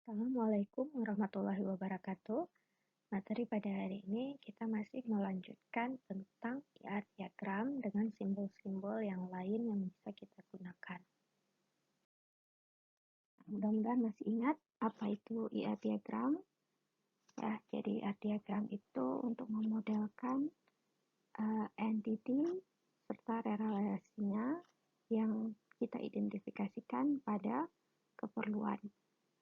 Assalamualaikum warahmatullahi wabarakatuh. Materi pada hari ini kita masih melanjutkan tentang IR diagram dengan simbol-simbol yang lain yang bisa kita gunakan. Mudah-mudahan masih ingat apa itu IR diagram. Ya, jadi IR diagram itu untuk memodelkan entity serta relasinya yang kita identifikasikan pada keperluan.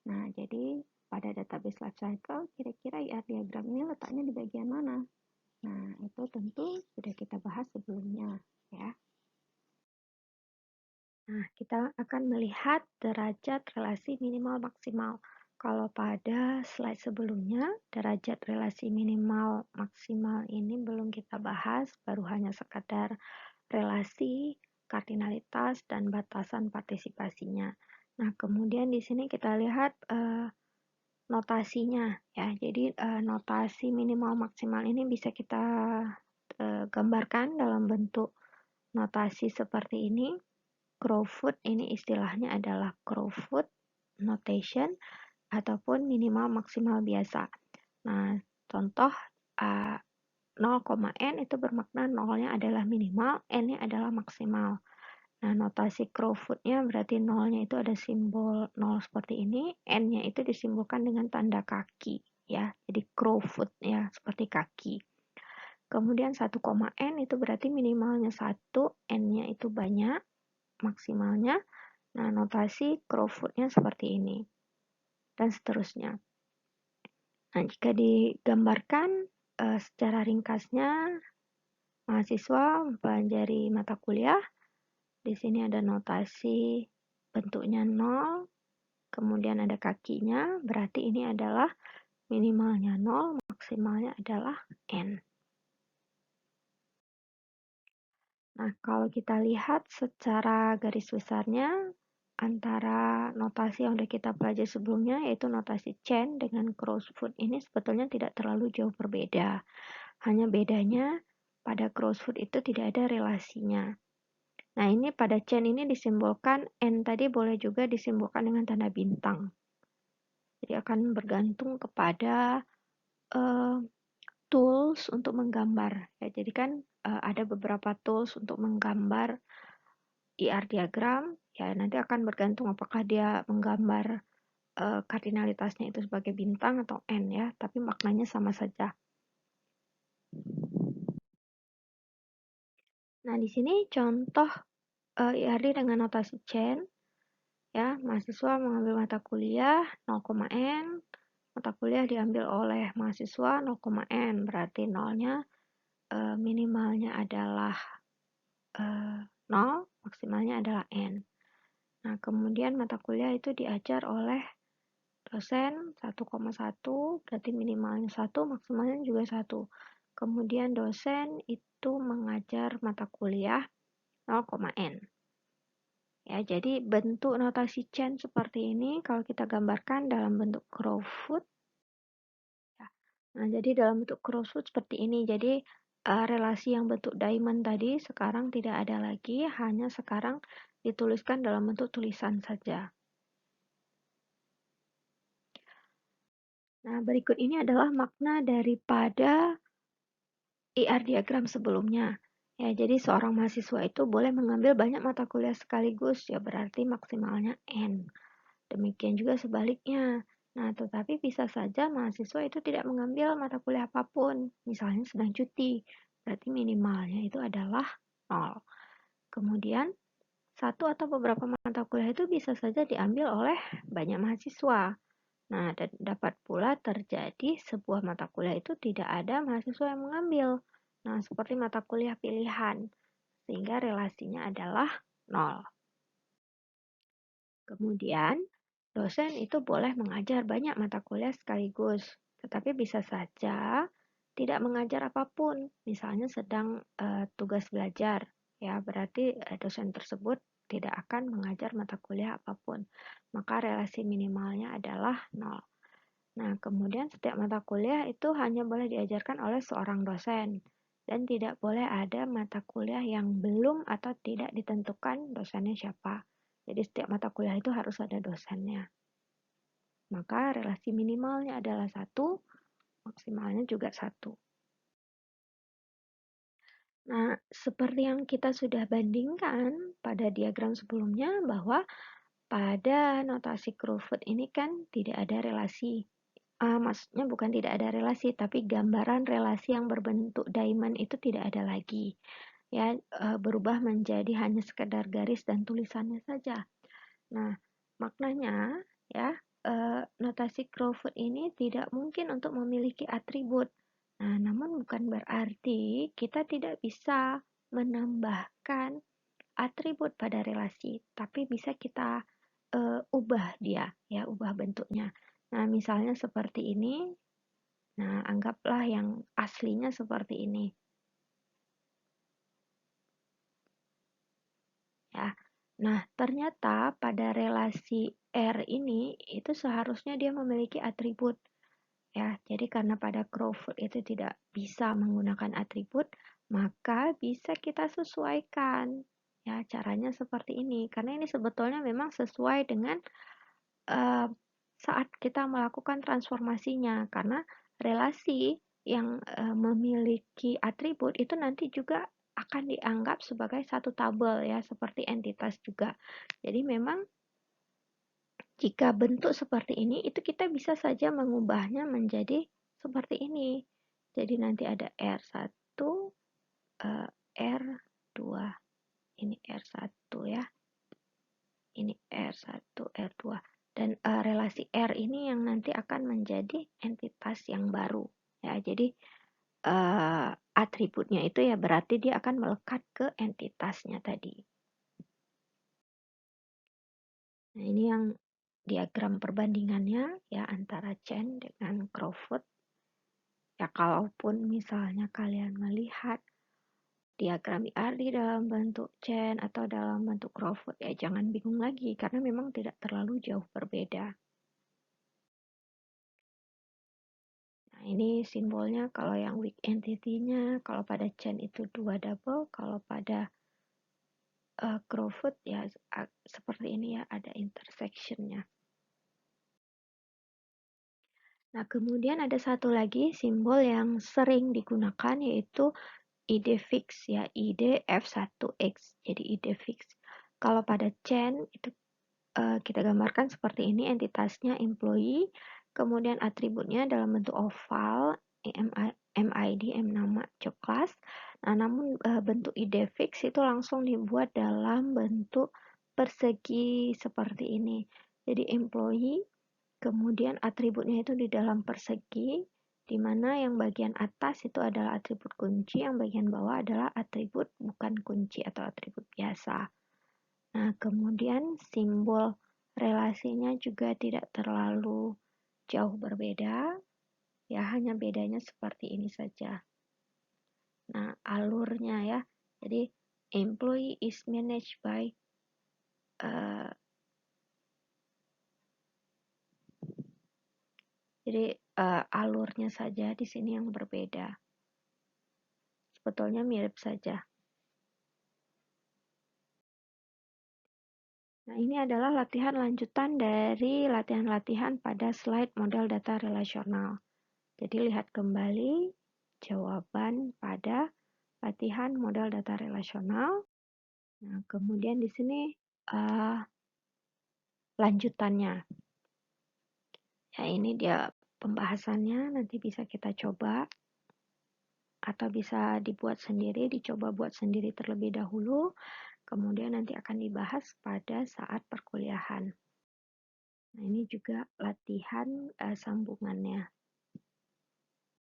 Nah, jadi pada database lifecycle, kira-kira IR diagram ini letaknya di bagian mana? Nah, itu tentu sudah kita bahas sebelumnya, ya. Nah, kita akan melihat derajat relasi minimal maksimal. Kalau pada slide sebelumnya, derajat relasi minimal maksimal ini belum kita bahas, baru hanya sekadar relasi, kardinalitas, dan batasan partisipasinya. Nah, kemudian di sini kita lihat notasinya ya. Jadi notasi minimal maksimal ini bisa kita gambarkan dalam bentuk notasi seperti ini. Crowfoot ini istilahnya adalah Crowfoot notation ataupun minimal maksimal biasa. Nah, contoh 0,n itu bermakna 0-nya adalah minimal, n-nya adalah maksimal. Nah, notasi Crowfoot-nya berarti 0-nya itu ada simbol 0 seperti ini, n-nya itu disimbolkan dengan tanda kaki ya. Jadi Crowfoot ya, seperti kaki. Kemudian 1,n itu berarti minimalnya 1, n-nya itu banyak, maksimalnya. Nah, notasi Crowfoot-nya seperti ini. Dan seterusnya. Nah, jika digambarkan secara ringkasnya, mahasiswa mempelajari mata kuliah. Di sini ada notasi bentuknya 0, kemudian ada kakinya, berarti ini adalah minimalnya 0, maksimalnya adalah n. Nah, kalau kita lihat secara garis besarnya, antara notasi yang sudah kita pelajari sebelumnya, yaitu notasi chain dengan Crowfoot ini sebetulnya tidak terlalu jauh berbeda. Hanya bedanya pada Crowfoot itu tidak ada relasinya. Nah, ini pada chain ini disimbolkan, N tadi boleh juga disimbolkan dengan tanda bintang. Jadi akan bergantung kepada tools untuk menggambar. Ya, jadi kan ada beberapa tools untuk menggambar IR diagram. Ya, nanti akan bergantung apakah dia menggambar kardinalitasnya itu sebagai bintang atau N ya, tapi maknanya sama saja. Nah, di sini contoh IRD dengan notasi chain. Ya, mahasiswa mengambil mata kuliah 0,n, mata kuliah diambil oleh mahasiswa 0,n, berarti 0-nya minimalnya adalah 0, maksimalnya adalah n. Nah, kemudian mata kuliah itu diajar oleh dosen 1,1, berarti minimalnya 1, maksimalnya juga 1. Kemudian dosen itu mengajar mata kuliah 0,n. Ya, jadi bentuk notasi chain seperti ini kalau kita gambarkan dalam bentuk Crowfoot. Ya. Nah, jadi dalam bentuk Crowfoot seperti ini. Jadi relasi yang bentuk diamond tadi sekarang tidak ada lagi, hanya sekarang dituliskan dalam bentuk tulisan saja. Nah, berikut ini adalah makna daripada IR diagram sebelumnya. Ya, jadi seorang mahasiswa itu boleh mengambil banyak mata kuliah sekaligus, ya berarti maksimalnya N. Demikian juga sebaliknya. Nah, tetapi bisa saja mahasiswa itu tidak mengambil mata kuliah apapun, misalnya sedang cuti, berarti minimalnya itu adalah 0. Kemudian, satu atau beberapa mata kuliah itu bisa saja diambil oleh banyak mahasiswa. Nah, dan dapat pula terjadi sebuah mata kuliah itu tidak ada mahasiswa yang mengambil. Nah, seperti mata kuliah pilihan, sehingga relasinya adalah 0. Kemudian, dosen itu boleh mengajar banyak mata kuliah sekaligus, tetapi bisa saja tidak mengajar apapun, misalnya sedang tugas belajar. Ya, berarti dosen tersebut tidak akan mengajar mata kuliah apapun. Maka relasi minimalnya adalah 0. Nah, kemudian setiap mata kuliah itu hanya boleh diajarkan oleh seorang dosen dan tidak boleh ada mata kuliah yang belum atau tidak ditentukan dosennya siapa. Jadi setiap mata kuliah itu harus ada dosennya. maka relasi minimalnya adalah 1, maksimalnya juga 1. Nah, seperti yang kita sudah bandingkan pada diagram sebelumnya bahwa pada notasi Crowfoot ini kan tidak ada relasi. Maksudnya bukan tidak ada relasi, tapi gambaran relasi yang berbentuk diamond itu tidak ada lagi. Ya, berubah menjadi hanya sekedar garis dan tulisannya saja. Nah, maknanya ya, notasi Crowfoot ini tidak mungkin untuk memiliki atribut. Nah, namun bukan berarti kita tidak bisa menambahkan atribut pada relasi, tapi bisa kita ubah dia, ya, ubah bentuknya. Nah, misalnya seperti ini. Nah, anggaplah yang aslinya seperti ini, ya. Nah, ternyata pada relasi R ini itu seharusnya dia memiliki atribut. Ya, jadi karena pada Crowfoot itu tidak bisa menggunakan atribut, maka bisa kita sesuaikan. Ya, caranya seperti ini. Karena ini sebetulnya memang sesuai dengan uh, saat kita melakukan transformasinya. Karena relasi yang memiliki atribut itu nanti juga akan dianggap sebagai satu tabel ya, seperti entitas juga. Jadi memang jika bentuk seperti ini, itu kita bisa saja mengubahnya menjadi seperti ini. Jadi nanti ada R1, R2. Ini R1 ya. Ini R1, R2. Dan relasi R ini yang nanti akan menjadi entitas yang baru. Ya, jadi atributnya itu ya berarti dia akan melekat ke entitasnya tadi. Nah, ini yang diagram perbandingannya ya antara Chen dengan Crowfoot. Ya, kalaupun misalnya kalian melihat diagram IRD dalam bentuk Chen atau dalam bentuk Crowfoot, ya jangan bingung lagi karena memang tidak terlalu jauh berbeda. Nah, ini simbolnya kalau yang weak entity-nya, kalau pada Chen itu 2 double, kalau pada Crowfoot ya seperti ini ya, ada intersection-nya. Nah, kemudian ada satu lagi simbol yang sering digunakan yaitu ID fix ya, ID F1X. Jadi ID fix. Kalau pada Chen itu kita gambarkan seperti ini, entitasnya employee, kemudian atributnya dalam bentuk oval, MID, M nama, job class. Nah, namun bentuk ID fix itu langsung dibuat dalam bentuk persegi seperti ini. Jadi employee, kemudian atributnya itu di dalam persegi, di mana yang bagian atas itu adalah atribut kunci, yang bagian bawah adalah atribut bukan kunci atau atribut biasa. Nah, kemudian simbol relasinya juga tidak terlalu jauh berbeda, ya hanya bedanya seperti ini saja. Nah, alurnya ya, jadi employee is managed by jadi alurnya saja di sini yang berbeda. Sebetulnya mirip saja. Nah, ini adalah latihan lanjutan dari latihan-latihan pada slide model data relasional. Jadi lihat kembali jawaban pada latihan model data relasional. Nah, kemudian di sini lanjutannya. Ya, ini dia pembahasannya, nanti bisa kita coba atau bisa dibuat sendiri, dicoba buat sendiri terlebih dahulu, kemudian nanti akan dibahas pada saat perkuliahan. Nah, ini juga latihan sambungannya.